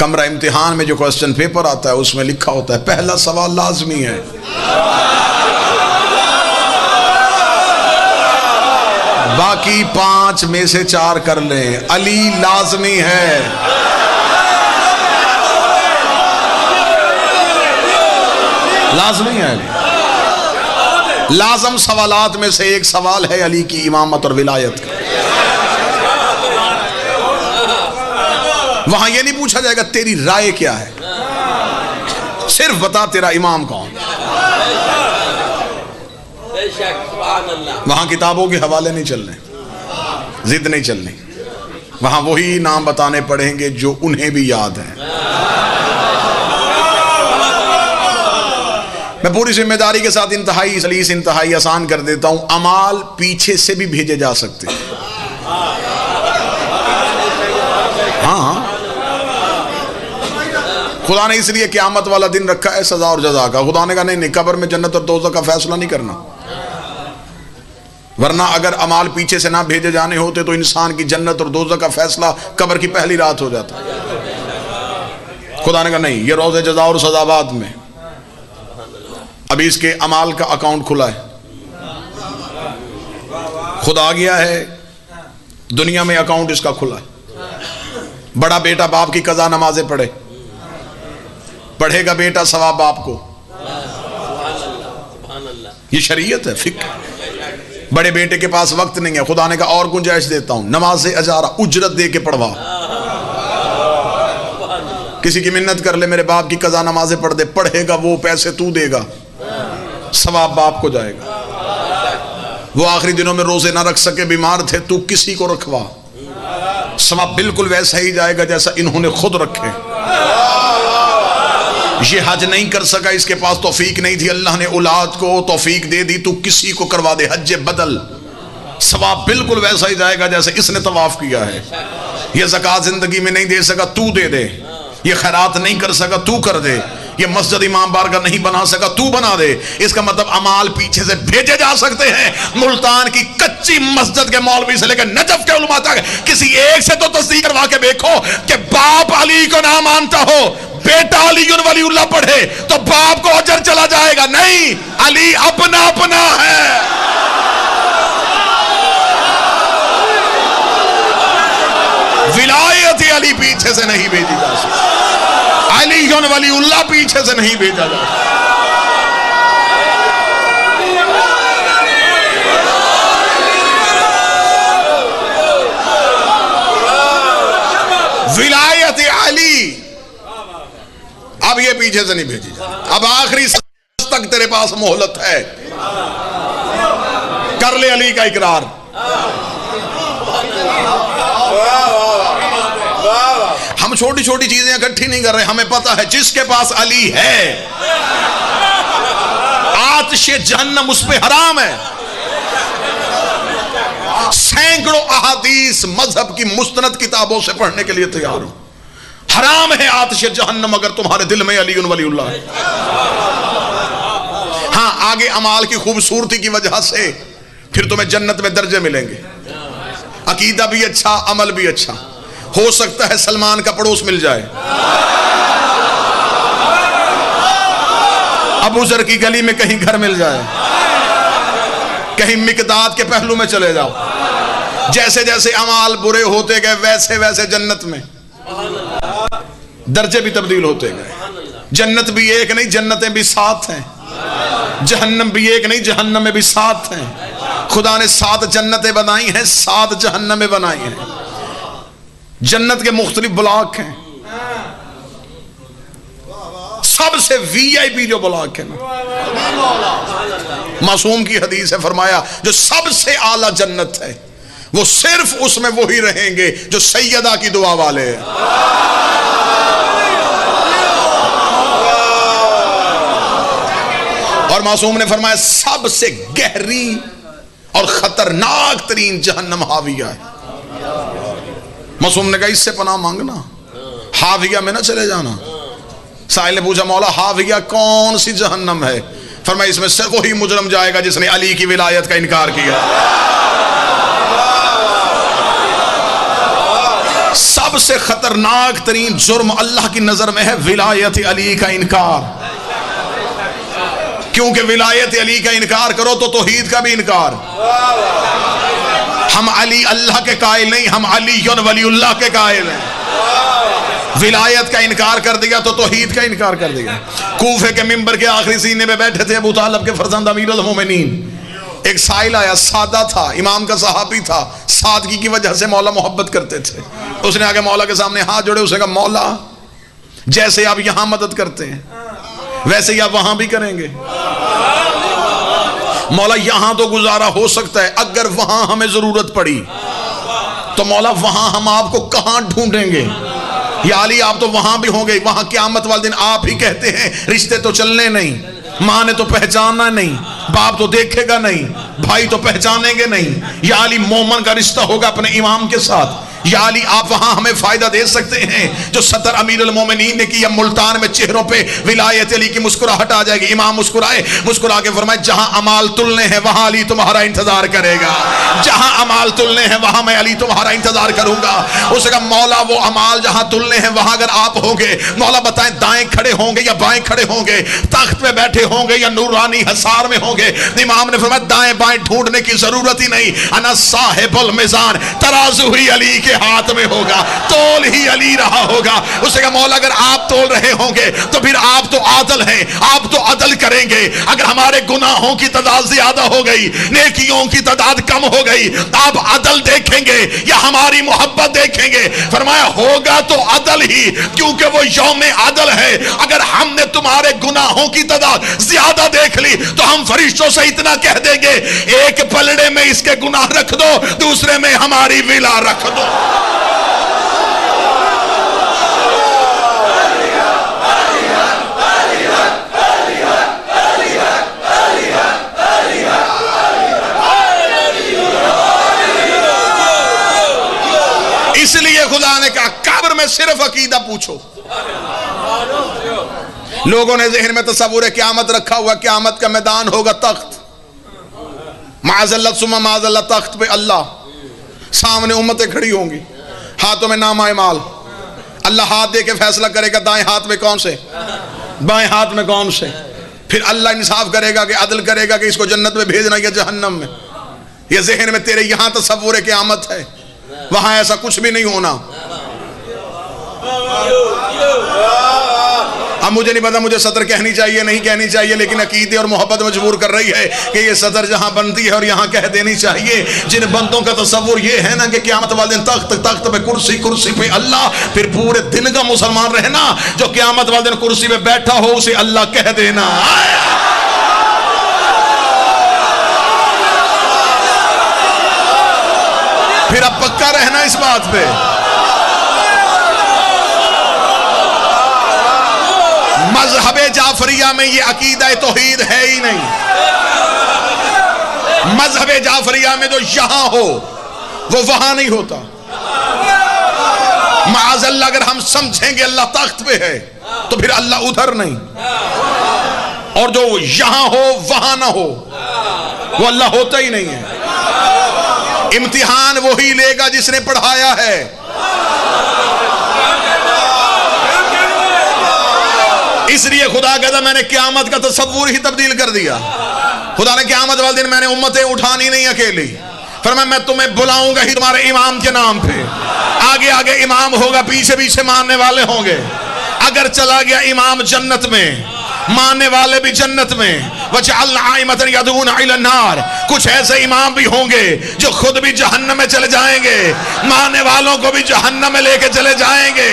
कमरा इम्तिहान में जो क्वेश्चन पेपर आता है उसमें लिखा होता है पहला सवाल लाजमी है, बाकी 5 में से 4 कर लें। अली लाजमी है, लाजमी है। लाजम सवालात में से एक सवाल है अली की इमामत और विलायत का। वहां यह नहीं पूछा जाएगा तेरी राय क्या है, सिर्फ बता तेरा इमाम कौन। वहां किताबों के हवाले नहीं चलने, जिद नहीं चलनी, वहां वही नाम बताने पड़ेंगे जो उन्हें भी याद है। मैं पूरी जिम्मेदारी के साथ इंतहाई सलीस इंतहाई आसान कर देता हूं, अमाल पीछे से भी भेजे जा सकते हैं। हाँ, खुदा ने इसलिए क़यामत वाला दिन रखा है सजा और जजा का। खुदा ने कहा नहीं, कब्र में जन्नत और दोज़ख का फैसला नहीं करना, वरना अगर अमाल पीछे से ना भेजे जाने होते तो इंसान की जन्नत और दोज़ख का फैसला कब्र की पहली रात हो जाता। खुदा ने कहा नहीं, ये रोज़े जजा और सजा बाद में। अभी इसके अमाल का अकाउंट खुला है, खुदा आ गया है, दुनिया में अकाउंट इसका खुला है। बड़ा बेटा बाप की कज़ा नमाजें पढ़ेगा बेटा सवाब बाप को, ये शरीयत है, फिक्र। बड़े बेटे के पास वक्त नहीं है, खुदा ने कहा और गुंजाइश देता हूं, नमाज अजारा उजरत दे के पढ़वा। किसी की मिन्नत कर ले मेरे बाप की कज़ा नमाजें पढ़ दे, पढ़ेगा वो, पैसे तू देगा, सवाब बाप को जाएगा। वो आखिरी दिनों में रोजे ना रख सके, बीमार थे, तू किसी को रखवा, सवाब बिल्कुल वैसा ही जाएगा जैसा इन्होंने खुद रखे। ये हज नहीं कर सका, इसके पास तौफीक नहीं थी, अल्लाह ने औलाद को तौफीक दे दी, तू किसी को करवा दे हज बदल, सवाब बिल्कुल वैसा ही जाएगा जैसे इसने तवाफ किया है। ये ज़कात जिंदगी में नहीं दे सका, तू दे दे। ये खैरात नहीं कर सका, तू कर दे। ये मस्जिद इमाम बारगाह नहीं बना सका, तू बना दे। इसका मतलब अमाल पीछे से भेजे जा सकते हैं। मुल्तान की कच्ची मस्जिद के मौलवी से लेकर नजफ के उलमा तक किसी एक से तो तस्दीक करवा के देखो कि बाप अली को ना मानता हो, बेटा अली वलीउल्लाह पढ़े तो बाप को अजर चला जाएगा। नहीं, अली अपना अपना है। विलायत अली पीछे से नहीं भेजी जा सकती, अली वलीउल्लाह पीछे से नहीं भेजा जा सकता। विलायत अली अब ये पीछे से नहीं भेजी जाती। अब आखिरी तक तेरे पास मोहलत है, कर ले अली का इकरार। हम छोटी छोटी चीजें इकट्ठी नहीं कर रहे, हमें पता है जिसके पास अली है आतिशे जहन्नम उस पे हराम है। सैकड़ों अहादीस मजहब की मुस्तनद किताबों से पढ़ने के लिए तैयार हूं, हराम है आतिशे जहन्नम अगर तुम्हारे दिल में अली वलीउल्लाह है। हाँ, आगे अमाल की खूबसूरती की वजह से फिर तुम्हें जन्नत में दर्जे मिलेंगे, अकीदा भी अच्छा, अमल भी अच्छा। हो सकता है सलमान का पड़ोस मिल जाए, अबू जर की गली में कहीं घर मिल जाए, कहीं मिकदाद के पहलू में चले जाओ। जैसे जैसे अमाल बुरे होते गए वैसे वैसे जन्नत में दर्जे भी तब्दील होते गए। जन्नत भी एक नहीं, जन्नतें भी 7 हैं। जहन्नम भी एक नहीं, जहन्नम में भी 7 हैं। खुदा ने 7 जन्नतें बनाई हैं, 7 जहन्नमें बनाई हैं। जन्नत के मुख्तलिफ ब्लॉक हैं। सबसे वीआईपी जो ब्लॉक है ना, मासूम की हदीस है, फरमाया जो सबसे आला जन्नत है वो सिर्फ उसमें वही रहेंगे जो सैयदा की दुआ वाले हैं। और मासूम ने फरमाया सबसे गहरी और खतरनाक तरीन जहन्नम हाविया है। मासूम ने कहा इससे पनाह मांगना, हाविया में ना चले जाना। साहिल ने पूछा मौला हाविया कौन सी जहन्नम है? फरमाया इसमें सिर्फ वही मुजरम जाएगा जिसने अली की विलायत का इनकार किया। सब सबसे खतरनाक तरीन जुर्म अल्लाह की नजर में है विलायत अली का इनकार। क्योंकि विलायत अली का इनकार करो तो तौहीद का भी इनकार। हम अली अल्लाह के कायल नहीं, हम अली वलीउल्लाह के कायल हैं। विलायत का इनकार कर दिया तो तौहीद का इनकार कर दिया। कूफे के मिंबर के आखिरी सीने में बैठे थे अबू तालिब के फरजंद अमीरुल मोमिनीन। एक साइल आया, सादा था, इमाम का सहाबी था, सादगी की वजह से मौला मोहब्बत करते थे। उसने आगे मौला के सामने हाथ जोड़े, उसने कहा मौला जैसे आप यहां मदद करते हैं वैसे ही आप वहां भी करेंगे। मौला यहां तो गुजारा हो सकता है, अगर वहां हमें जरूरत पड़ी तो मौला वहां हम आपको कहां ढूंढेंगे? या अली आप तो वहां भी होंगे, वहां क़यामत वाले दिन आप ही कहते हैं रिश्ते तो चलने नहीं, माँ ने तो पहचानना नहीं, बाप तो देखेगा नहीं, भाई तो पहचानेंगे नहीं। या अली मोमन का रिश्ता होगा अपने इमाम के साथ। या अली आप वहां हमें फायदा दे सकते हैं जो सतर अमीरुल मोमिनीन ने किया। मुल्तान में चेहरों पे विलायत अली की मुस्कुराहट आ जाएगी। इमाम मुस्कुराए, मुस्कुरा के फरमाए जहां अमाल तुलने हैं वहां अली तुम्हारा इंतजार करेगा। जहां अमाल तुलने हैं वहां मैं अली तुम्हारा इंतजार करूंगा। उसने कहा मौला वो अमाल जहां तुलने हैं वहां अगर आप होंगे, मौला बताएं दाएं खड़े होंगे या बाएं खड़े होंगे, तख्त पे बैठे होंगे या नूरानी हसार में होंगे? इमाम ने फरमाया दाएं बाएं ढूंढने की जरूरत ही नहीं, अना साहिबुल मिजान, तराजू ही अली के हाथ में होगा, तोल ही अली रहा होगा। उसने कहा मौला अगर आप तोल रहे होंगे तो फिर आप तो आदल हैं, आप तो अदल करेंगे। अगर हमारे गुनाहों की तादाद ज्यादा हो गई, नेकियों की तादाद कम हो गई, आप अदल देखेंगे या हमारी मोहब्बत देखेंगे? फरमाया होगा तो अदल ही, क्योंकि वो यौम अदल है। अगर हमने तुम्हारे गुनाहों की तादाद ज्यादा देख ली तो हम फरिश्तों से इतना कह देंगे एक पलड़े में इसके गुनाह रख दो, दूसरे में हमारी विला रख दो। इसलिए खुदा ने कहा कब्र में सिर्फ अकीदा पूछो। लोगों ने ज़हन में तस्वुर क़यामत रखा हुआ, क़यामत का मैदान होगा तख्त, माज़अल्लाह सुम्मा माज़अल्लाह, तख्त पे अल्लाह, सामने उम्मतें खड़ी होंगी, हाथों में नामा माल। अल्लाह हाथ दे के फैसला करेगा दाएं हाथ में कौन से, बाएं हाथ में कौन से। फिर अल्लाह इंसाफ करेगा कि अदल करेगा कि इसको जन्नत में भेजना या जहन्नम में। ये ज़हन में तेरे यहां तस्वुर क़यामत है, वहां ऐसा कुछ भी नहीं होना। अब मुझे नहीं पता मुझे सदर कहनी चाहिए नहीं कहनी चाहिए, लेकिन अकीदे और मोहब्बत मजबूर कर रही है कि ये सदर जहां बनती है और यहां कह देनी चाहिए। जिन बंदों का तस्वुर ये है ना कि क़यामत वाले दिन तख्त, तख्त पे कुर्सी, कुर्सी पे अल्लाह, फिर पूरे दिन का मुसलमान रहना जो क़यामत वाले दिन कुर्सी पे बैठा हो उसे अल्लाह कह देना। फिर अब पक्का रहना इस बात पे। मजहबे जाफरिया में ये अकीदा तौहीद है ही नहीं। मजहबे जाफरिया में जो यहां हो वो वहां नहीं होता। माअज़ल्लाह अगर हम समझेंगे अल्लाह तख्त पे है तो फिर अल्लाह उधर नहीं, और जो यहां हो वहां ना हो वो अल्लाह होता ही नहीं है। इम्तिहान वही लेगा जिसने पढ़ाया है। इसलिए खुदा कहता मैंने क़यामत का तस्वुर ही तब्दील कर दिया। खुदा ने क़यामत वाले दिन मैंने उम्मतें उठानी नहीं अकेली, फरमाया मैं तुम्हें बुलाऊंगा ही तुम्हारे इमाम के नाम पे। आगे आगे इमाम होगा, पीछे पीछे मानने वाले होंगे। अगर चला गया इमाम जन्नत में, मानने वाले भी जन्नत में। वजअलना आइमतन यदऊना इलन नार, कुछ ऐसे इमाम भी होंगे जो खुद भी जहन्नम में चले जाएंगे, मानने वालों को भी जहन्नम में लेके चले जाएंगे।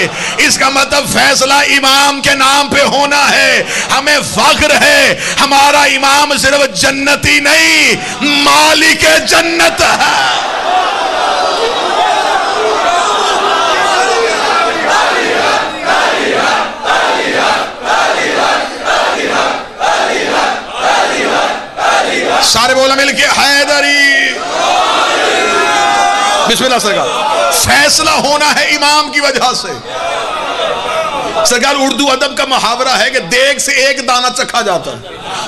इसका मतलब फैसला इमाम के नाम पे होना है। हमें फख्र है हमारा इमाम सिर्फ जन्नती नहीं, मालिक जन्नत है। सारे बोला मिलके हैदरी। बिस्मिल्लाह सरकार। फैसला होना है इमाम की वजह से। सरकार उर्दू अदब का मुहावरा है कि देग से एक दाना चखा जाता है,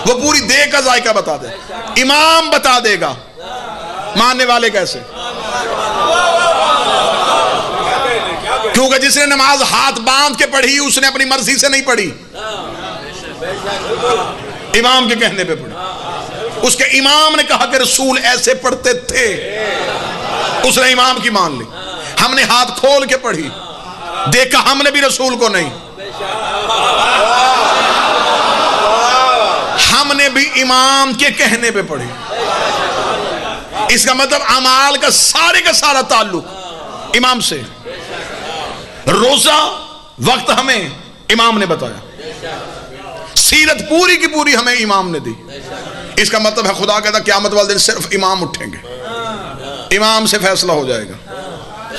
वो पूरी देग का जायका बता दे। इमाम बता देगा, मानने वाले कैसे? क्योंकि जिसने नमाज हाथ बांध के पढ़ी उसने अपनी मर्जी से नहीं पढ़ी, इमाम के कहने पे पढ़ी। उसके इमाम ने कहा कि रसूल ऐसे पढ़ते थे, उसने इमाम की मान ली। हमने हाथ खोल के पढ़ी, देखा हमने भी रसूल को नहीं, हमने भी इमाम के कहने पे पढ़ी। इसका मतलब अमाल का सारा ताल्लुक इमाम से। रोजा वक्त हमें इमाम ने बताया, सीरत पूरी की पूरी हमें इमाम ने दी। इसका मतलब है खुदा कहता क़यामत वाले दिन सिर्फ इमाम उठेंगे, इमाम से फैसला हो जाएगा,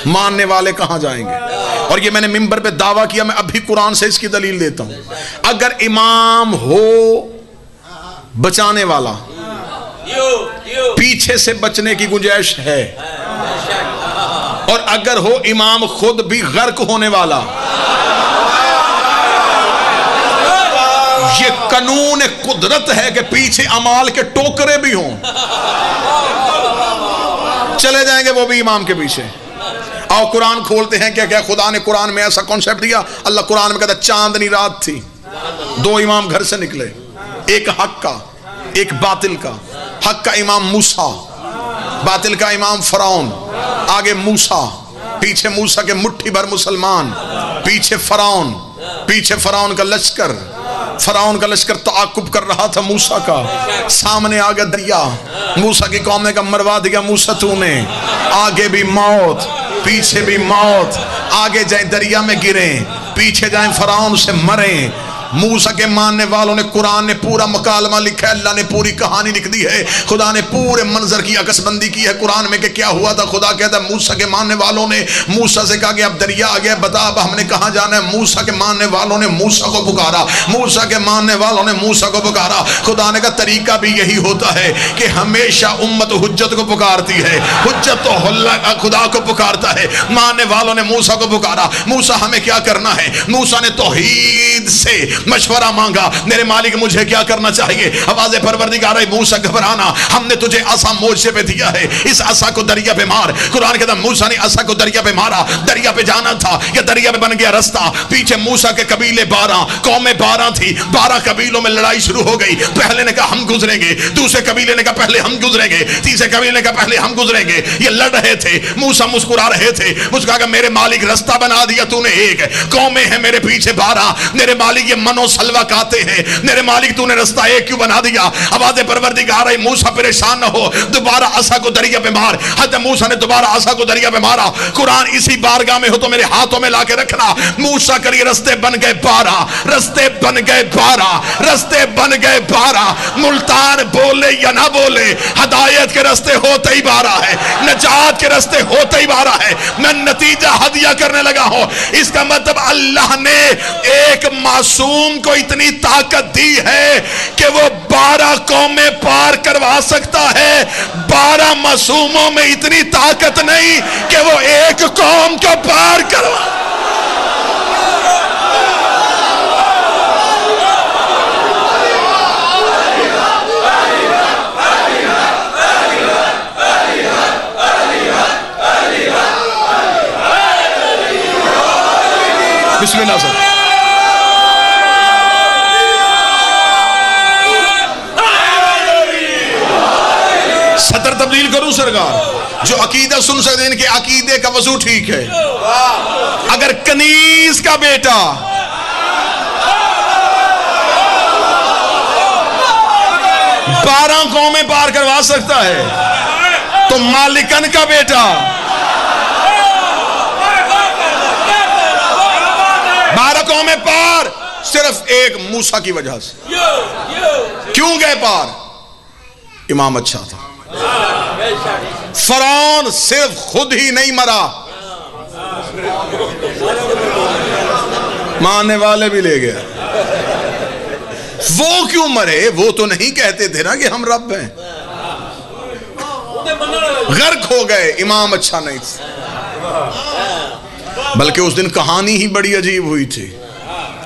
मानने वाले कहां जाएंगे। और ये मैंने मिंबर पे दावा किया, मैं अभी कुरान से इसकी दलील देता हूं। अगर इमाम हो बचाने वाला, पीछे से बचने की गुंजाइश है, और अगर हो इमाम खुद भी गर्क होने वाला, ये कानून कुदरत है कि पीछे अमाल के टोकरे भी हों, चले जाएंगे वो भी इमाम के पीछे। आओ कुरान खोलते हैं, क्या क्या खुदा ने कुरान में ऐसा कॉन्सेप्ट दिया। अल्लाह कुरान में कहता चांदनी रात थी, दो इमाम घर से निकले, एक हक का एक बातिल का। हक का इमाम मूसा, बातिल का इमाम फरौन। आगे मूसा, पीछे मूसा के मुट्ठी भर मुसलमान, पीछे फरौन, पीछे फरौन का लश्कर। फरौन का लश्कर ताकुब कर रहा था मूसा का। सामने आ गया दरिया, मूसा की कौम ने कहा मरवा दिया मूसा तूने। आगे भी मौत, पीछे भी मौत। आगे जाए दरिया में गिरे, पीछे जाए फरौन से मरे। मूसा के मानने वालों ने, कुरान ने पूरा मुकालमा लिखा है, अल्लाह ने पूरी कहानी लिख दी है, खुदा ने पूरे मंजर की अकसबंदी की है कुरान में कि क्या हुआ था। खुदा कहता है मूसा के मानने वालों ने मूसा से कहा कि अब दरिया आ गया, बता अब हमने कहाँ जाना है। मूसा के मानने वालों ने मूसा को पुकारा, मूसा के मानने वालों ने मूसा को पुकारा। खुदा ने कहा तरीका भी यही होता है कि हमेशा उम्मत हुज्जत को पुकारती है, हुज्जत तो खुदा को पुकारता है। मानने वालों ने मूसा को पुकारा, मूसा हमें क्या करना है। मूसा ने तौहीद से मशवरा मांगा, मेरे मालिक मुझे क्या करना चाहिए। आवाज़ परवरदिगार है मूसा घबराना, हमने तुझे असा मोर्चे पे दिया है, इस असा को दरिया पे मार। कुरान कहता मूसा ने असा को दरिया पे मारा। दरिया पे जाना था, या दरिया पे बन गया रास्ता। पीछे मूसा के कबीले 12, कौमें 12 थी, 12 कबीलों में लड़ाई शुरू हो गई। पहले ने कहा हम गुजरेंगे, दूसरे कबीले ने कहा पहले हम गुजरेंगे, तीसरे कबीले ने कहा पहले हम गुजरेंगे। ये लड़ रहे थे, मूसा मुस्कुरा रहे थे। मुस्कुरा कर मेरे मालिक रास्ता बना दिया तूने, एक कौमें हैं मेरे पीछे 12, मेरे मालिक ये मनो सलवा खाते हैं, मेरे मालिक तूने रास्ता एक क्यों बना दिया। आवाज़ परवरदिगार है मूसा परेशान न हो, दोबारा असा को दरिया पे मार। हज़रत मूसा ने दोबारा असा को दरिया पे मारा। कुरान इसी बारगाह में हो तो मेरे हाथों में लाके रखना। मूसा करिए रास्ते बन गए 12, रास्ते बन गए 12, रास्ते बन गए 12। मुल्तान बोले या ना बोले, हदायत के रास्ते होते ही 12 है, नजात के रास्ते होते ही 12 है। मैं नतीजा हदिया करने लगा हूं। इसका मतलब अल्लाह ने एक मासूम को इतनी ताकत दी है कि वो 12 कौमें पार करवा सकता है। 12 मासूमों में इतनी ताकत नहीं कि वो एक कौम को पार करवा। बिस्मिल्लाह सर। सतर तब्दील करूं सरकार, जो अकीदा सुन सकते इनके अकीदे का वजू ठीक है। अगर कनीज का बेटा बारह कौमें पार करवा सकता है, तो मालिकन का बेटा 12 कौमें पार सिर्फ एक मूसा की वजह से। क्यों गए पार? इमाम अच्छा था। फरौन सिर्फ खुद ही नहीं मरा, मारने वाले भी ले गया। वो क्यों मरे? वो तो नहीं कहते थे ना कि हम रब हैं। गर्क हो गए, इमाम अच्छा नहीं था। बल्कि उस दिन कहानी ही बड़ी अजीब हुई थी।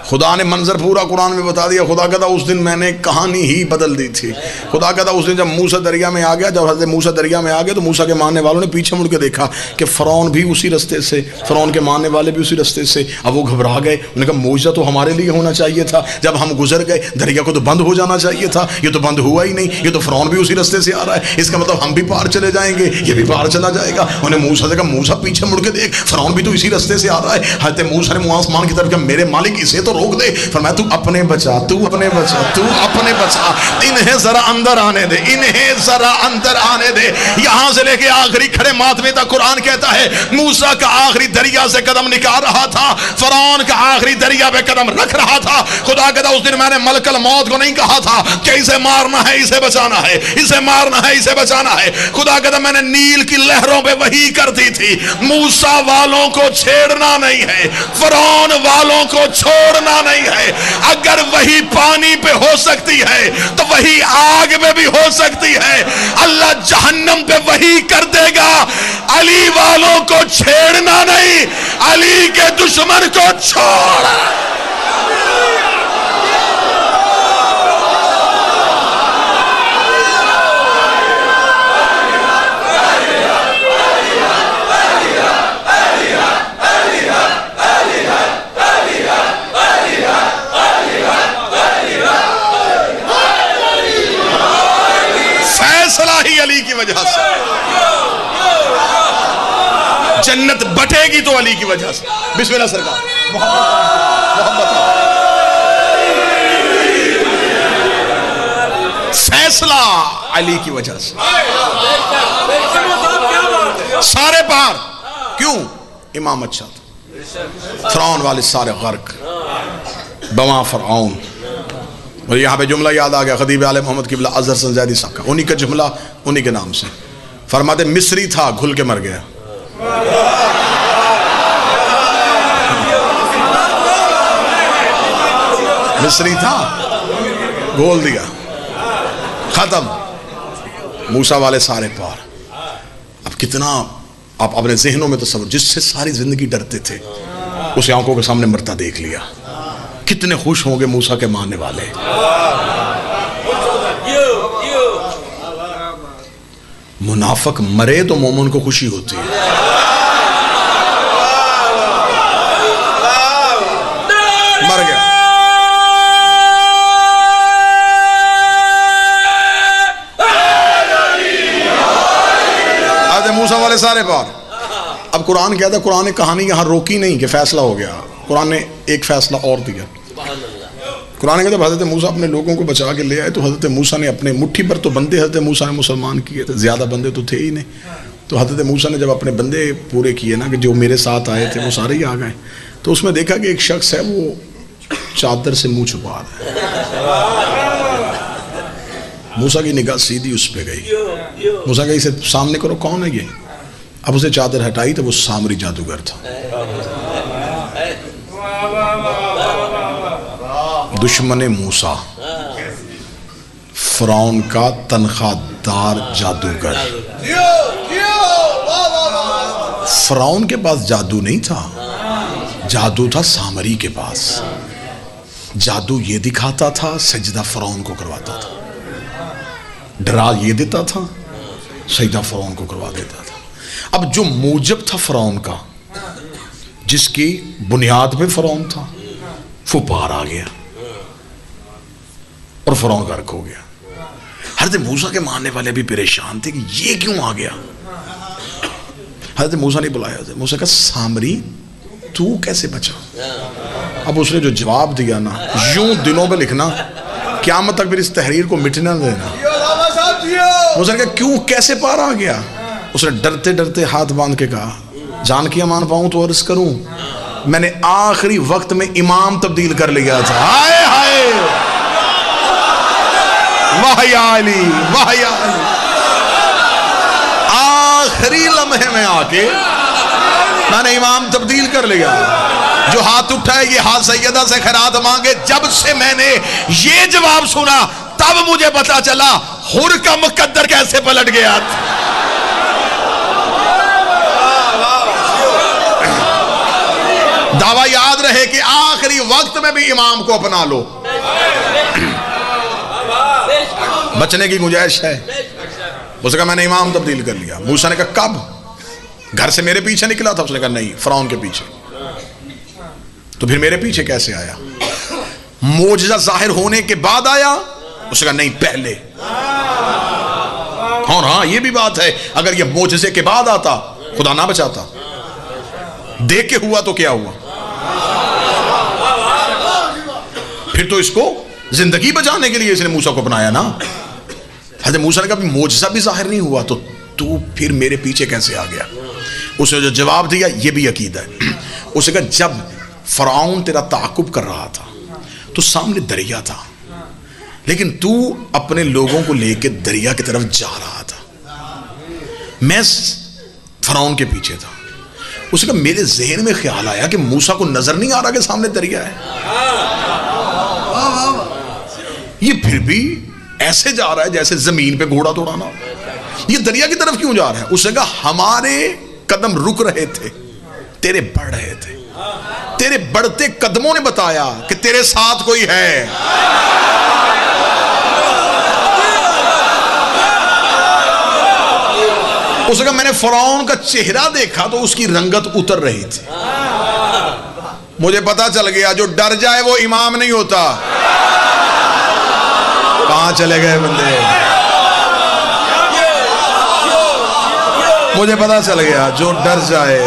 खुदा ने मंजर पूरा कुरान में बता दिया। खुदा कहता उस दिन मैंने कहानी ही बदल दी थी। खुदा कहता उस दिन जब मूसा दरिया में आ गया, जब हज़रत मूसा दरिया में आ गए तो मूसा के मानने वालों ने पीछे मुड़ के देखा कि फ़िरौन भी उसी रास्ते से, फ़िरौन के मानने वाले भी उसी रास्ते से। अब वो घबरा गए, उन्होंने कहा मौजज़ा तो हमारे लिए होना चाहिए था, जब हम गुजर गए दरिया को तो बंद हो जाना चाहिए था, ये तो बंद हुआ ही नहीं, ये तो फ़िरौन भी उसी रास्ते से आ रहा है, इसका मतलब हम भी पार चले जाएंगे, ये भी पार चला जाएगा। उन्हें मूसा से कहा मूसा पीछे मुड़ के देख, फ़िरौन भी तो इसी रास्ते से आ रहा है। हज़रत मूसा ने मुँह आसमान की तरफ कहा मेरे मालिक इसे तो रोक दे। फरमाया तू अपने बचा, तू अपने बचा, तू अपने बचा, इन्हें जरा अंदर आने दे, इन्हें जरा अंदर आने दे। यहां से लेके आखिरी खड़े मातमे तक कुरान कहता है मूसा का आखिरी दरिया से कदम निकाल रहा था, फ़िरौन का आखिरी दरिया पे कदम रख रहा था। खुदा कहता उस दिन मैंने मलकल मौत को नहीं कहा था कि इसे मारना है, इसे बचाना है, इसे मारना है, इसे बचाना है। खुदा कहता मैंने नील की लहरों पे वही कर दी थी, मूसा वालों को छेड़ना नहीं है, फ़िरौन वालों को छोड़ना नहीं है। अगर वही पानी पे हो सकती है तो वही आग में भी हो सकती है। अल्लाह जहन्नम पे वही कर देगा। अली वालों को छेड़ना नहीं, अली के दुश्मन को छोड़। अली की वजह से जन्नत बटेगी तो अली की वजह से। बिस्मिल्लाह सरकार, फैसला अली की वजह से सारे पार। क्यों? इमाम अच्छा था। फ़िरौन वाले सारे गर्क बमा फ़िरऔन। और यहाँ पे जुमला याद आ गया खतीब आले मोहम्मद किबला अज़हर संजैदी साहब का, उन्हीं का जुमला उन्हीं के नाम से। फरमाते मिस्री था घुल के मर गया। मिस्री था घोल दिया, खत्म। मूसा वाले सारे पार। अब कितना आप अपने जहनों में तस्वीर, जिससे सारी जिंदगी डरते थे उसे आंखों के सामने मरता देख लिया। कितने खुश होंगे मूसा के मानने वाले। मुनाफिक मरे तो मोमिन को खुशी होती है। मर गया। आज मूसा वाले सारे पार। अब कुरान कहता है, कुरान ने कहानी यहां रोकी नहीं कि फैसला हो गया, कुरान ने एक फैसला और दिया। कुरान कहते हज़रत मूसा अपने लोगों को बचा के ले आए तो हज़रत मूसा ने अपने मुट्ठी भर तो बंदे हज़रत मूसा ने मुसलमान किए थे, ज़्यादा बंदे तो थे ही नहीं। तो हज़रत मूसा ने जब अपने बंदे पूरे किए ना, कि जो मेरे साथ आए थे वो सारे ही आ गए, तो उसमें देखा कि एक शख्स है वो चादर से मुँह छुपा रहा है। मूसा की निगाह सीधी उस पर गई। मूसा कहा इसे सामने करो, कौन है ये? अब उसे चादर हटाई तो वो सामरी जादूगर था, दुश्मन मूसा, फ़िरौन का तनख्वाहदार जादूगर। फ़िरौन के पास जादू नहीं था, जादू था सामरी के पास। जादू ये दिखाता था, सजदा फ़िरौन को करवाता था। डरा ये देता था, सजदा फ़िरौन को करवा देता था। अब जो मूजब था फ़िरौन का, जिसकी बुनियाद पे फ़िरौन था, वो पार आ गया और फ़िरौन गर्क हो गया। हज़रत मूसा के मानने वाले भी परेशान थे कि ये क्यों आ गया। हज़रत मूसा ने बुलाया, हज़रत मूसा का सामरी तू कैसे बचा? अब उसने जो जवाब दिया ना, यूं दिलों पे लिखना, क़यामत तक फिर इस तहरीर को मिटना देना। मूसा ने कहा क्यों, कैसे पार आ गया? उसने डरते डरते हाथ बांध के कहा जान की अमान पाऊं तो अर्ज करूं, मैंने आखिरी वक्त में इमाम तब्दील कर लिया था। हाय हाय, वाह या अली, वाह या अली। आखिरी लम्हे में आके मैंने इमाम तब्दील कर लिया। जो हाथ उठाए ये हाथ सैयदा से खैरात मांगे। जब से मैंने ये जवाब सुना तब मुझे पता चला हुर का मुकद्दर कैसे पलट गया। दावा याद रहे कि आखिरी वक्त में भी इमाम को अपना लो, बचने की गुंजाइश है। उसने कहा मैंने इमाम तब्दील कर लिया। मूसा ने कहा कब? घर से मेरे पीछे निकला था? उसने कहा नहीं, फिरौन के पीछे। तो फिर मेरे पीछे कैसे आया? मोजज़ा जाहिर होने के बाद आया? उसने कहा नहीं, पहले। और हाँ, ये भी बात है, अगर ये मोजज़े के बाद आता, खुदा ना बचाता, देख के हुआ तो क्या हुआ? फिर तो इसको जिंदगी बचाने के लिए इसने मूसा को अपनाया ना। हज़रत मूसा ने कहा मोजज़ा भी जाहिर नहीं हुआ तो तू फिर मेरे पीछे कैसे आ गया? उसने जो जवाब दिया ये भी अकीदा है। उसने कहा जब फ़िरौन तेरा ताक़ुब कर रहा था तो सामने दरिया था, लेकिन तू अपने लोगों को लेकर दरिया की तरफ जा रहा था, मैं फ़िरौन के पीछे था। उसने कहा मेरे जहन में ख्याल आया कि मूसा को नजर नहीं आ रहा कि सामने दरिया है, ये फिर भी ऐसे जा रहा है जैसे जमीन पे घोड़ा दौड़ाना, ये दरिया की तरफ क्यों जा रहा है? उसने कहा हमारे कदम रुक रहे थे, तेरे बढ़ रहे थे, तेरे बढ़ते कदमों ने बताया कि तेरे साथ कोई है। उसने कहा मैंने फ़िरौन का चेहरा देखा तो उसकी रंगत उतर रही थी, मुझे पता चल गया जो डर जाए वो इमाम नहीं होता। कहां चले गए बंदे? मुझे पता चल गया जो डर जाए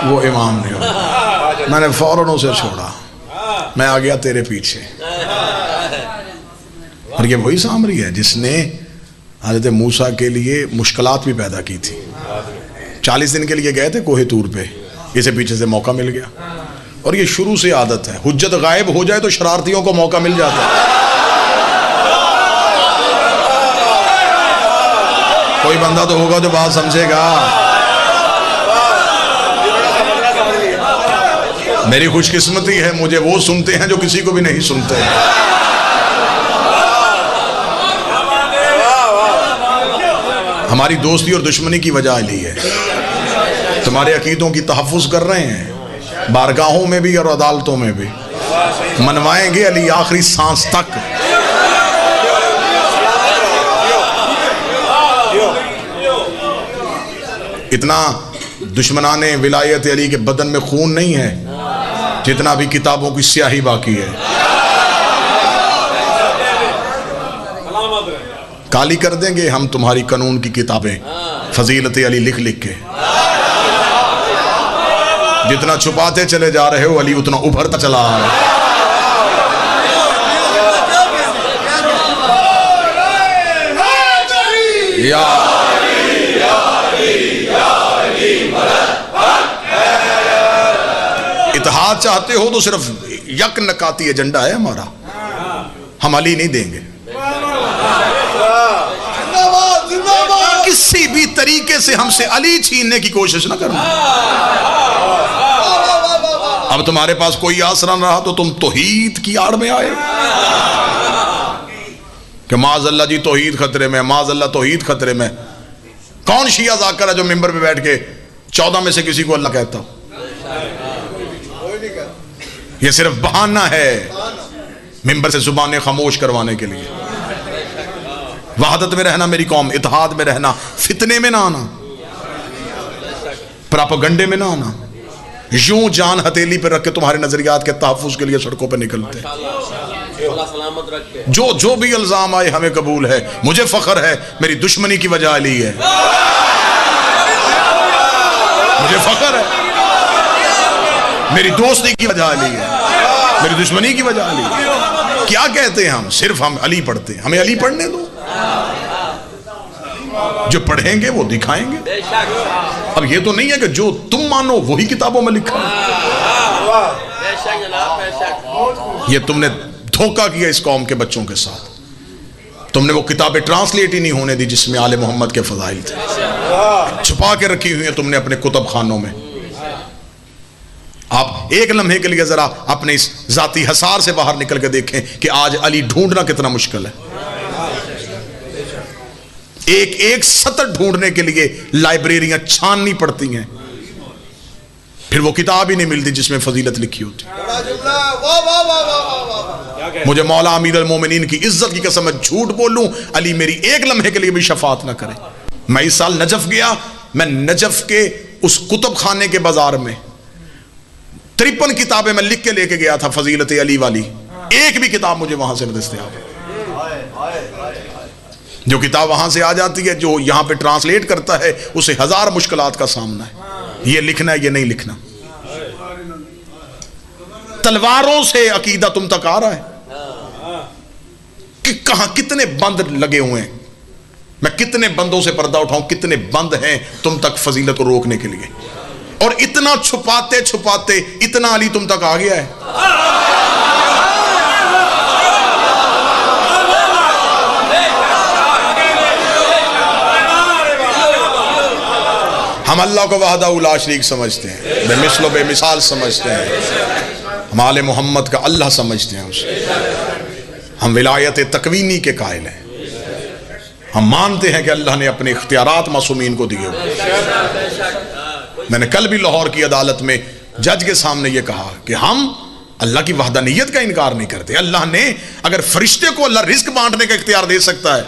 वो इमाम नहीं होता। मैंने फौरन उसे छोड़ा, मैं आ गया तेरे पीछे। और ये वही सामरी है जिसने हज़रत मूसा के लिए मुश्किलात भी पैदा की थी। 40 दिन के लिए गए थे कोहे तूर पे, इसे पीछे से मौका मिल गया। और ये शुरू से आदत है, हुज्जत गायब हो जाए तो शरारतियों को मौका मिल जाता है। कोई बंदा तो होगा जो बात समझेगा। मेरी खुशकिस्मती है, मुझे वो सुनते हैं जो किसी को भी नहीं सुनते। हमारी दोस्ती और दुश्मनी की वजह अली है, तुम्हारे अकीदों की तहफ़्फ़ुज़ कर रहे हैं, बारगाहों में भी और अदालतों में भी मनवाएंगे अली आखिरी सांस तक। इतना दुश्मनाने विलायत अली के बदन में खून नहीं है जितना भी किताबों की स्याही बाकी है। काली कर देंगे हम तुम्हारी कानून की किताबें, फजीलत अली लिख लिख के। जितना छुपाते चले जा रहे हो अली उतना उभरता चला आ रहा है। इत्तेहाद चाहते हो तो सिर्फ यक नकाती एजेंडा है हमारा, हम अली नहीं देंगे। किसी भी तरीके से हमसे अली छीनने की कोशिश ना करना। अब तुम्हारे पास कोई आसरा न रहा तो तुम तौहीद की आड़ में आए कि माज़अल्लाह जी तौहीद खतरे में, माज़अल्लाह तौहीद खतरे में। कौन शिया जाकर है जो मिंबर पे बैठ के 14 में से किसी को अल्लाह कहता? ये सिर्फ बहाना है मिंबर से जुबानें खामोश करवाने के लिए। वहादत में रहना मेरी कौम, इत्तेहाद में रहना, फितने में ना आना, प्रोपेगेंडे में ना आना। यूं जान हथेली पर रख के तुम्हारे नजरियात के तहफ़्फ़ुज़ के लिए सड़कों पर निकलते। जो भी इल्जाम आए हमें कबूल है। मुझे फख्र है मेरी दुश्मनी की वजह अली है, मुझे फख्र है मेरी दोस्ती की वजह अली है, मेरी दुश्मनी की वजह अली है। क्या कहते हैं हम? सिर्फ हम अली पढ़ते हैं, हमें अली पढ़ने दो, जो पढ़ेंगे वो दिखाएंगे। अब ये तो नहीं है कि जो तुम मानो वही किताबों में लिखा है। ये तुमने धोखा किया इस कौम के बच्चों के साथ। तुमने वो किताबें ट्रांसलेट ही नहीं होने दी जिसमें आले मोहम्मद के फजाइल थे, छुपा के रखी हुई है तुमने अपने कुतुब खानों में। आप एक लम्हे के लिए जरा अपने इस जाती हसार से बाहर निकल के देखें कि आज अली ढूंढना कितना मुश्किल है। एक एक सतर ढूंढने के लिए लाइब्रेरियां छाननी पड़ती हैं। फिर वो किताब ही नहीं मिलती जिसमें फजीलत लिखी होती। मुझे मौला अमीर अल मोमिनीन की इज्जत की कसम मैं झूठ बोलूं, अली मेरी एक लम्हे के लिए भी शफात ना करे। मैं इस साल नजफ गया, मैं नजफ के उस कुतुब खाने के बाजार में 53 किताबें मैं लिख के लेके गया था फजीलत अली वाली, एक भी किताब मुझे वहां से दस्तयाब है। जो किताब वहां से आ जाती है, जो यहां पे ट्रांसलेट करता है, उसे हजार मुश्किलात का सामना है। ये लिखना है, ये नहीं लिखना। तलवारों से अकीदा तुम तक आ रहा है कि कहां कितने बंद लगे हुए हैं। मैं कितने बंदों से पर्दा उठाऊं, कितने बंद हैं तुम तक फजीलत को रोकने के लिए, और इतना छुपाते छुपाते इतना अली तुम तक आ गया है। हम अल्लाह को वहदा उला शरीक समझते हैं, बेमिसल बेमिसाल समझते हैं, हम आले मोहम्मद का अल्लाह समझते हैं उसे। हम विलायत तकवीनी के कायल हैं। हम मानते हैं कि अल्लाह ने अपने इख्तियारात मासूमीन को दिए हुए। मैंने कल भी लाहौर की अदालत में जज के सामने यह कहा कि हम अल्लाह की वहदानियत का इनकार नहीं करते। अल्लाह ने अगर फरिश्ते को अल्लाह रिस्क बांटने का इख्तियार दे सकता है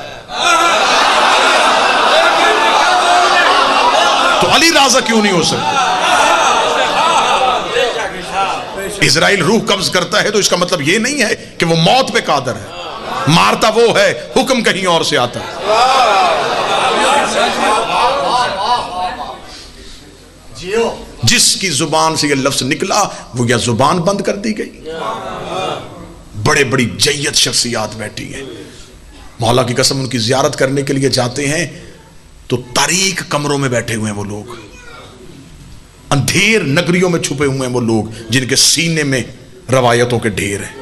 तो अली राजा क्यों नहीं हो सकता? इजराइल रूह कब्ज करता है तो इसका मतलब यह नहीं है कि वो मौत पे कादर है, मारता वो है, हुक्म कहीं और से आता है। जिसकी जुबान से यह लफ्ज निकला वो या जुबान बंद कर दी गई। बड़े बड़ी जय्यत शख्सियात बैठी है, मौला की कसम उनकी जियारत करने के लिए जाते हैं तो तारीक कमरों में बैठे हुए हैं वो लोग, अंधेर नगरियों में छुपे हुए हैं वो लोग जिनके सीने में रवायतों के ढेर हैं।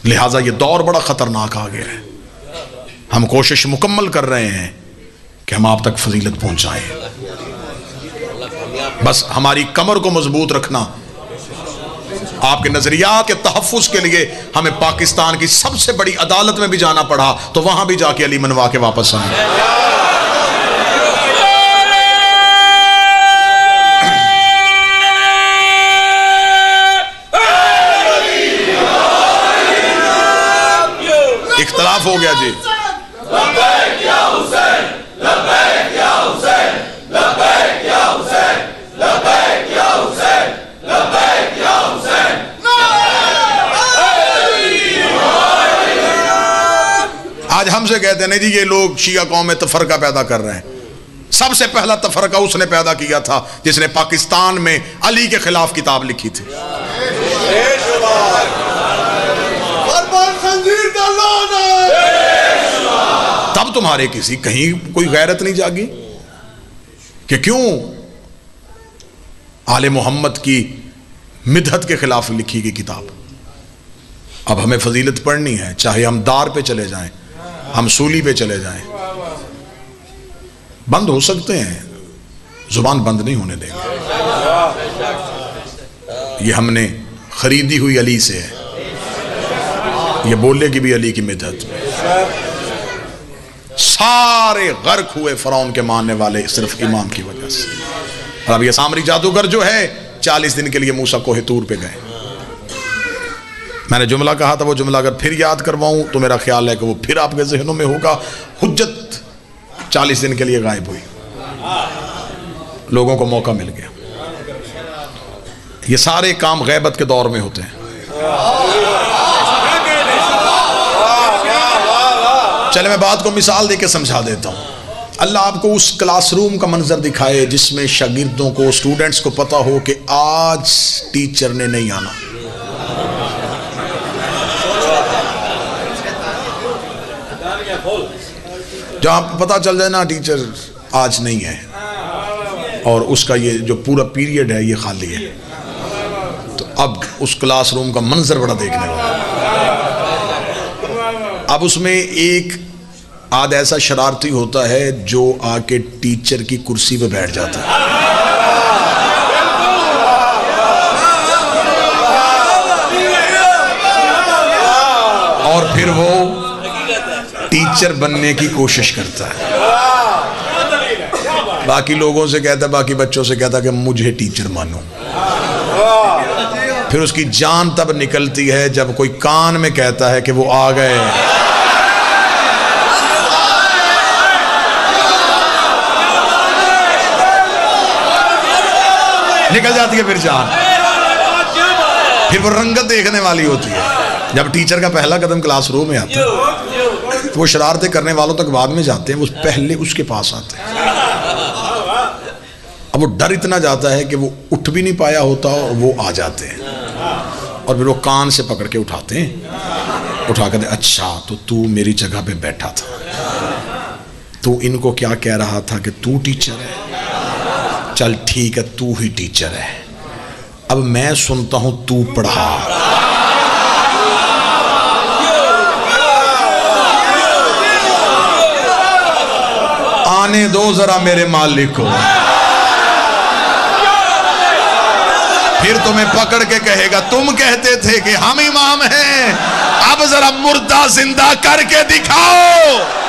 लिहाजा ये दौर बड़ा खतरनाक आ गया है। हम कोशिश मुकम्मल कर रहे हैं कि हम आप तक फजीलत पहुंचाएं। बस हमारी कमर को मजबूत रखना। आपके नजरियात के तहफ्फुज के लिए हमें पाकिस्तान की सबसे बड़ी अदालत में भी जाना पड़ा तो वहां भी जाके अली मनवा के वापस आए। इख्तलाफ हो गया जी। आज हमसे कहते नहीं जी ये लोग शिया कौम में तफरका पैदा कर रहे हैं। सबसे पहला तफरका उसने पैदा किया था जिसने पाकिस्तान में अली के खिलाफ किताब लिखी थी। तब तुम्हारे किसी कहीं कोई गैरत नहीं जागी कि क्यों आले मोहम्मद की मिदहत के खिलाफ लिखी गई किताब। अब हमें फजीलत पढ़नी है, चाहे हम दार पे चले जाएं, हम सूली पे चले जाएं। बंद हो सकते हैं, जुबान बंद नहीं होने देंगे। ये हमने खरीदी हुई अली से है, ये बोलेगी भी अली की मिदहत में। सारे गर्क हुए फरौन के मानने वाले सिर्फ ईमान की वजह से। और अब ये सामरी जादूगर जो है 40 दिन के लिए मूसा कोहे तूर पे गए। मैंने जुमला कहा था, वो जुमला अगर फिर याद करवाऊं तो मेरा ख्याल है कि वो फिर आपके जहनों में होगा। हुज्जत 40 दिन के लिए गायब हुई, लोगों को मौका मिल गया। ये सारे काम गैबत के दौर में होते हैं। चले मैं बात को मिसाल देके समझा देता हूं। अल्लाह आपको उस क्लासरूम का मंजर दिखाए जिसमें शागिर्दों को, स्टूडेंट्स को पता हो कि आज टीचर ने नहीं आना। जहां पता चल जाए ना टीचर आज नहीं है और उसका ये जो पूरा पीरियड है ये खाली है, तो अब उस क्लासरूम का मंजर बड़ा देखने वाला। अब उसमें एक आध ऐसा शरारती होता है जो आके टीचर की कुर्सी पे बैठ जाता है। और फिर वो टीचर बनने की कोशिश करता है। बाकी लोगों से कहता, बाकी बच्चों से कहता कि मुझे टीचर मानो। फिर उसकी जान तब निकलती है जब कोई कान में कहता है कि वो आ गए। निकल जाती है फिर जान। फिर वो रंगत देखने वाली होती है। जब टीचर का पहला कदम क्लासरूम में आता है तो वो शरारतें करने वालों तक बाद में जाते हैं, वो पहले उसके पास आते हैं। अब वो डर इतना जाता है कि वो उठ भी नहीं पाया होता और वो आ जाते हैं और फिर वो कान से पकड़ के उठाते हैं, उठा कर, अच्छा तो तू मेरी जगह पे बैठा था, तू इनको क्या कह रहा था कि तू टीचर है, चल ठीक है तू ही टीचर है, अब मैं सुनता हूं तू पढ़ा। आने दो जरा मेरे मालिक को, फिर तुम्हें पकड़ के कहेगा तुम कहते थे कि हम इमाम हैं, अब जरा मुर्दा जिंदा करके दिखाओ।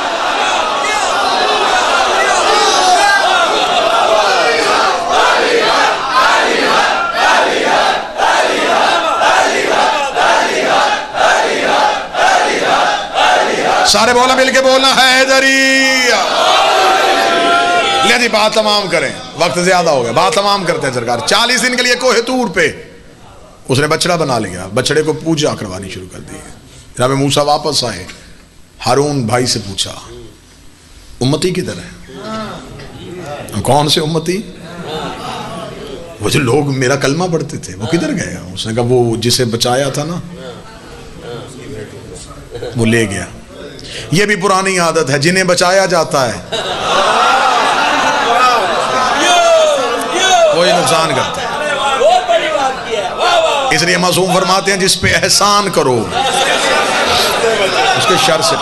सारे बोला, मिलके बोलना हैदरिया। ले जी बात तमाम करें, वक्त ज्यादा हो गया, बात तमाम करते हैं। सरकार 40 दिन के लिए कोहे तूर पे उसने बछड़ा बना लिया, बछड़े को पूजा करवानी शुरू कर दी। जनाब मूसा वापस आए, हारून भाई से पूछा उम्मती किधर है? कौन से उम्मती? वो जो लोग मेरा कलमा पढ़ते थे वो किधर गए? उसने कहा वो जिसे बचाया था ना वो ले गया। ये भी पुरानी आदत है, जिन्हें बचाया जाता है वो ये नुकसान करता है। इसलिए मासूम फरमाते हैं जिस पे एहसान करो उसके शर से।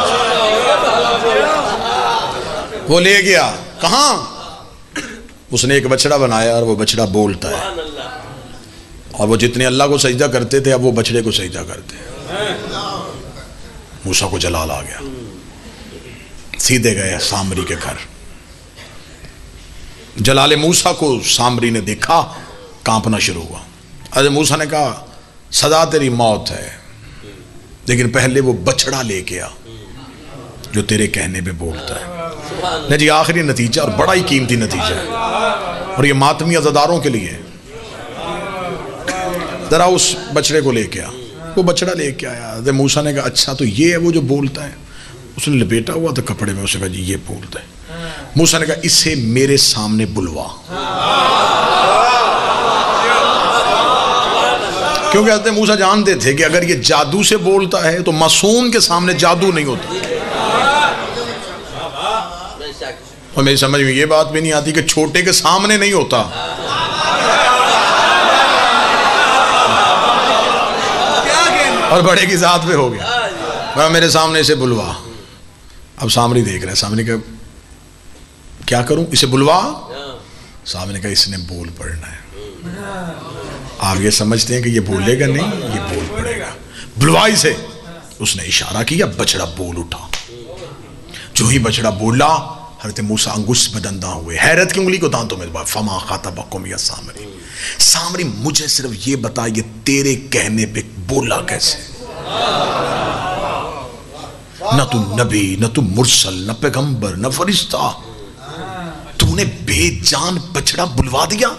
वो ले गया कहां? उसने एक बछड़ा बनाया और वो बछड़ा बोलता है, और वो जितने अल्लाह को सजदा करते थे अब वो बछड़े को सजदा करते हैं। मूसा को जलाल आ गया, सीधे गए सामरी के घर। जलाले मूसा को सामरी ने देखा, कांपना शुरू हुआ। अरे मूसा ने कहा सदा तेरी मौत है, लेकिन पहले वो बछड़ा लेके आ जो तेरे कहने पे बोलता है। नहीं जी, आखिरी नतीजा और बड़ा ही कीमती नतीजा है, और ये मातमी अज़ादारों के लिए। जरा उस बछड़े को लेके आ। वो बछड़ा लेके आया। तो मूसा ने कहा अच्छा तो ये है वो जो बोलता है? उसने लपेटा हुआ था कपड़े में, उसने कहा जी ये बोलता है। मूसा ने कहा इसे मेरे सामने बुलवा, क्योंकि हज़रत मूसा जानते थे कि अगर ये जादू से बोलता है तो मासूम के सामने जादू नहीं होता। और मेरी समझ में ये बात भी नहीं आती कि छोटे के सामने नहीं होता। और बड़े की जात पे हो गया, मेरे सामने इसे बुलवा। अब सामने देख रहे हैं, सामने का क्या करूं, इसे बुलवा। सामने का इसने बोल पड़ना है। आप ये समझते हैं कि ये बोलेगा नहीं, ये बोल पड़ेगा। बुलवा इसे। उसने इशारा किया, बछड़ा बोल उठा। जो ही बछड़ा बोला हज़रत मूसा अंगुश बदंदा हुए, हैरत की उंगली को दांतों में दबाया। फमा खातबकुम या सामरी, सामरी मुझे सिर्फ ये बता ये तेरे कहने पे बोला कैसे? न तू नबी, न तू मुरसल, न पैगंबर, न फरिश्ता, तूने बेजान बछड़ा बुलवा दिया,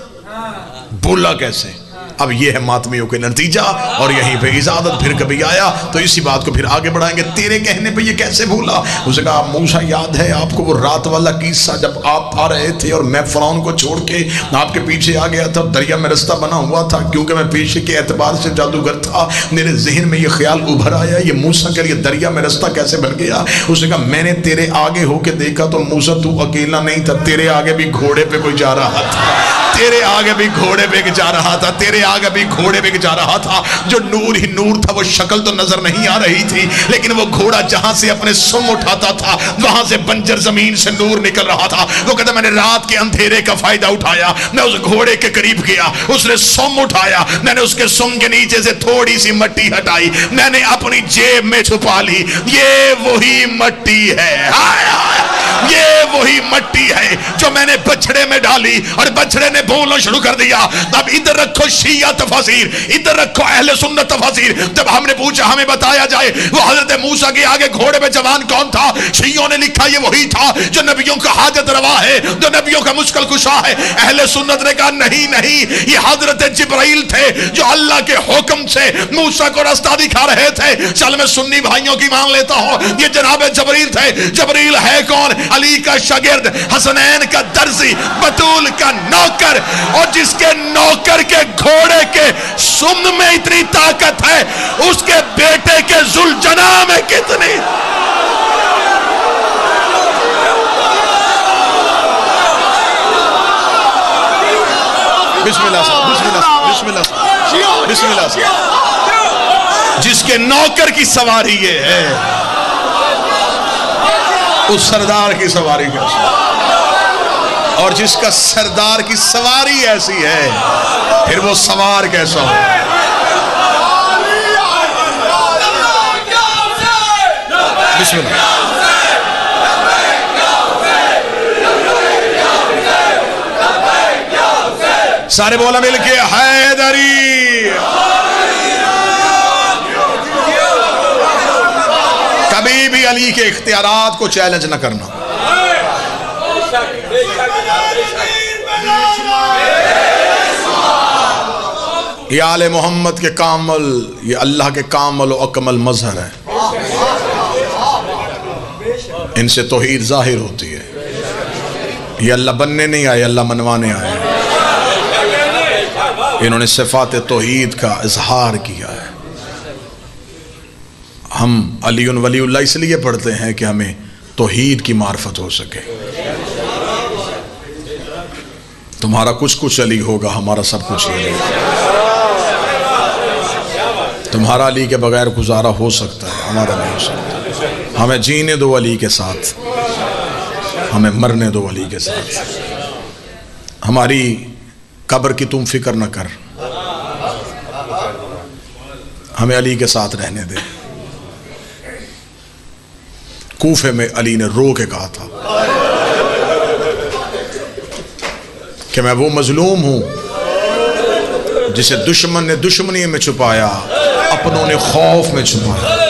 बोला कैसे? अब ये है मातमियों के नतीजा, और यहीं पे इजाजत फिर कभी आया तो इसी बात को फिर आगे बढ़ाएंगे। तेरे कहने पे ये कैसे भूला? उसने कहा मूसा याद है आपको वो रात वाला किस्सा जब आप आ रहे थे और मैं फ़िरौन को छोड़ के आपके पीछे आ गया था, दरिया में रास्ता बना हुआ था, क्योंकि मैं पेशे के एतबार से जादूगर था। मेरे जहन में ये ख्याल उभर आया ये मूसा के लिए दरिया में रास्ता कैसे बन गया। उसने कहा मैंने तेरे आगे होके देखा तो मूसा तू अकेला नहीं था, तेरे आगे भी घोड़े पे कोई जा रहा था, तेरे आगे भी घोड़े पे जा रहा था, तेरे आगे भी घोड़े पे जा रहा था। जो नूर ही नूर था, वो शक्ल तो नजर नहीं आ रही थी, लेकिन वो घोड़ा जहां से अपने सुम उठाता था वहां से बंजर जमीन से नूर निकल रहा था। वो कहता मैंने रात के अंधेरे का फायदा उठाया, मैं उस घोड़े के करीब गया, उसने सुम उठाया, मैंने उसके सुम के नीचे से थोड़ी सी मट्टी हटाई, मैंने अपनी जेब में छुपा ली, ये वही मट्टी है। हाय हाय ये वही मट्टी है जो मैंने बछड़े में डाली और बछड़े ने बोलना शुरू कर दिया। अब इधर रखो शिया तफसीर, इधर रखो अहले सुन्नत तफसीर। जब हमने पूछा हमें बताया जाए वो हजरत मूसा के आगे घोड़े में जवान कौन था, शियों ने लिखा ये वही था जो नबियों का हाजत रवा है, जो नबियों का मुश्किल कुशा है। अहले सुन्नत ने कहा नहीं नहीं, ये हजरत जिब्राइल थे जो अल्लाह के हुक्म से मूसा को रास्ता दिखा रहे थे। चल मैं सुन्नी भाइयों की मान लेता हूं, ये जनाब जबरील थे। जबरील है कौन? अली का शागिर्द, हसनैन का दर्जी, बतूल का नौकर, और जिसके नौकर के घोड़े के सुन में इतनी ताकत है उसके बेटे के जुलजना में कितनी। बिस्मिल्लाह बिस्मिल्लाह बिस्मिल्लाह बिस्मिल्लाह। जिसके नौकर की सवारी ये है उस सरदार की सवारी कैसी, और जिसका सरदार की सवारी ऐसी है फिर वो सवार कैसा हो। बिस्मिल्लाह। सारे बोला मिलके हैदरी। कभी भी अली के इख्तियारात को चैलेंज न करना। ये आले मोहम्मद के कामल, ये अल्लाह के कामल और अकमल मजहर है। इनसे तौहीद जाहिर होती है। ये अल्लाह बनने नहीं आए, अल्लाह मनवाने आए। इन्होंने सिफात तौहीद का इजहार किया है। हम अलीउन वलीउल्लाह इसलिए पढ़ते हैं कि हमें तौहीद की मार्फत हो सके। तुम्हारा कुछ कुछ अली होगा, हमारा सब कुछ अली होगा। तुम्हारा अली के बगैर गुजारा हो सकता है, हमारा नहीं हो सकता। हमें जीने दो अली के साथ, हमें मरने दो अली के साथ। हमारी कब्र की तुम फिक्र न कर, हमें अली के साथ रहने दे। कूफे में अली ने रो के कहा था कि मैं वो मजलूम हूं जिसे दुश्मन ने दुश्मनी में छुपाया, अपनों ने खौफ में छुपाया।